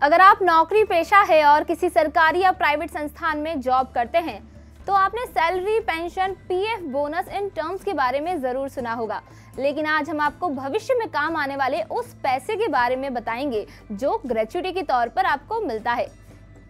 अगर आप नौकरी पेशा है और किसी सरकारी या प्राइवेट संस्थान में जॉब करते हैं तो आपने salary, pension, PF, bonus in terms के बारे में जरूर सुना होगा। लेकिन आज हम आपको भविष्य में काम आने वाले उस पैसे के बारे में बताएंगे जो ग्रेच्युटी के तौर पर आपको मिलता है।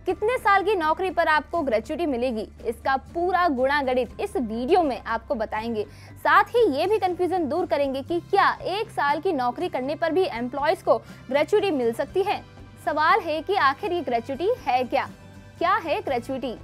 कितने साल की नौकरी पर आपको ग्रेच्युटी मिलेगी, इसका पूरा गुणा गणित इस वीडियो में आपको बताएंगे। साथ ही ये भी कंफ्यूजन दूर करेंगे कि क्या 1 साल की नौकरी करने पर भी एम्प्लॉयज को ग्रेच्युटी मिल सकती है। सवाल है कि आखिर ये ग्रेच्युटी है क्या है ग्रेच्युटी।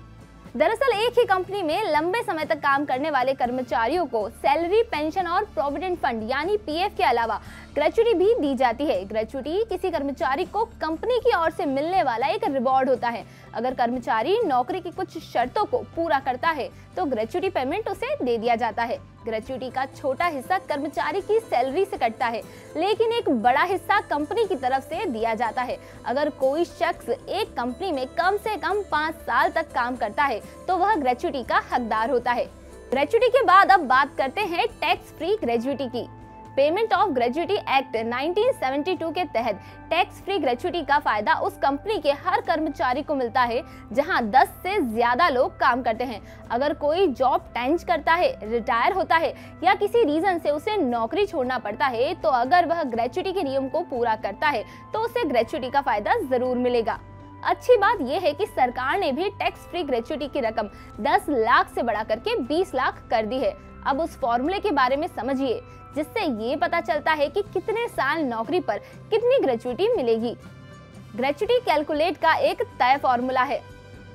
दरअसल एक ही कंपनी में लंबे समय तक काम करने वाले कर्मचारियों को सैलरी, पेंशन और प्रोविडेंट फंड यानी पीएफ के अलावा ग्रेच्युटी भी दी जाती है। ग्रेच्युटी किसी कर्मचारी को कंपनी की ओर से मिलने वाला एक रिवॉर्ड होता है। अगर कर्मचारी नौकरी की कुछ शर्तों को पूरा करता है तो ग्रेच्युटी पेमेंट उसे दे दिया जाता है। ग्रेच्युटी का छोटा हिस्सा कर्मचारी की सैलरी से कटता है, लेकिन एक बड़ा हिस्सा कंपनी की तरफ से दिया जाता है। अगर कोई शख्स एक कंपनी में कम से कम 5 साल तक काम करता है तो वह ग्रेच्युटी का हकदार होता है। ग्रेच्युटी के बाद अब बात करते हैं टैक्स फ्री ग्रेच्युटी की। पेमेंट ऑफ ग्रेच्युटी एक्ट 1972 के तहत टैक्स फ्री ग्रेच्युटी का फायदा उस कंपनी के हर कर्मचारी को मिलता है जहां 10 से ज्यादा लोग काम करते हैं। अगर कोई जॉब चेंज करता है, रिटायर होता है या किसी रीजन से उसे नौकरी छोड़ना पड़ता है तो अगर वह ग्रेच्युटी के नियम को पूरा करता है तो उसे ग्रेच्युटी का फायदा जरूर मिलेगा। अच्छी बात यह है कि सरकार ने भी टैक्स फ्री ग्रेच्युटी की रकम 10 लाख से बढ़ा करके 20 लाख कर दी है। अब उस फॉर्मूले के बारे में समझिए जिससे ये पता चलता है कि कितने साल नौकरी पर कितनी ग्रेच्युटी मिलेगी। ग्रेच्युटी कैलकुलेट का एक तय फॉर्मूला है।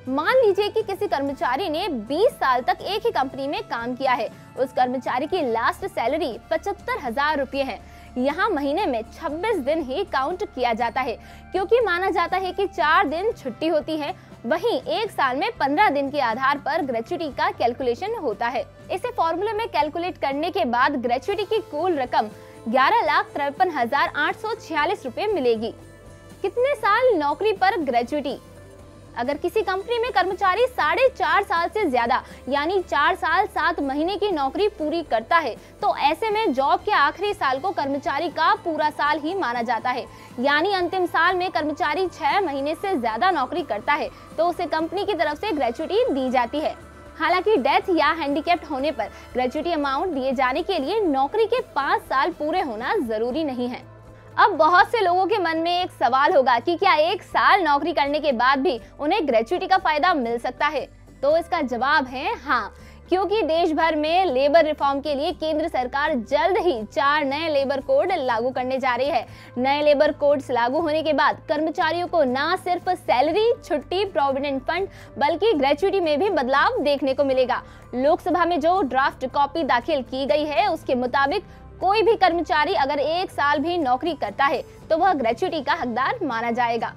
मान लीजिए कि किसी कर्मचारी ने 20 साल तक एक ही कंपनी में काम किया है। उस कर्मचारी की लास्ट सैलरी 75,000 रुपये है। यहाँ महीने में 26 दिन ही काउंट किया जाता है क्योंकि माना जाता है कि 4 दिन छुट्टी होती है। वहीं 1 साल में 15 दिन के आधार पर ग्रेच्युटी का कैलकुलेशन होता है। इसे फॉर्मूले में कैलकुलेट करने के बाद ग्रेच्युटी की कुल रकम 11,53,846 रुपये मिलेगी। कितने साल नौकरी पर ग्रेच्युटी। अगर किसी कंपनी में कर्मचारी 4.5 साल से ज्यादा यानी 4 साल 7 महीने की नौकरी पूरी करता है तो ऐसे में जॉब के आखिरी साल को कर्मचारी का पूरा साल ही माना जाता है। यानी अंतिम साल में कर्मचारी 6 महीने से ज्यादा नौकरी करता है तो उसे कंपनी की तरफ से ग्रेच्युटी दी जाती है। हालांकि डेथ या हैंडीकैप्ड होने पर ग्रेच्युटी अमाउंट दिए जाने के लिए नौकरी के 5 साल पूरे होना जरूरी नहीं है। अब बहुत से लोगों के मन में एक सवाल होगा कि क्या 1 साल नौकरी करने के बाद भी उन्हें ग्रेच्युटी का फायदा मिल सकता है। तो इसका जवाब है हाँ, क्योंकि देश भर में लेबर रिफॉर्म के लिए केंद्र सरकार जल्द ही 4 नए लेबर कोड लागू करने जा रही है। नए लेबर कोड्स लागू होने के बाद कर्मचारियों को न सिर्फ सैलरी, छुट्टी, प्रोविडेंट फंड बल्कि ग्रेच्युटी में भी बदलाव देखने को मिलेगा। लोकसभा में जो ड्राफ्ट कॉपी दाखिल की गई है उसके मुताबिक कोई भी कर्मचारी अगर 1 साल भी नौकरी करता है तो वह ग्रेच्युटी का हकदार माना जाएगा।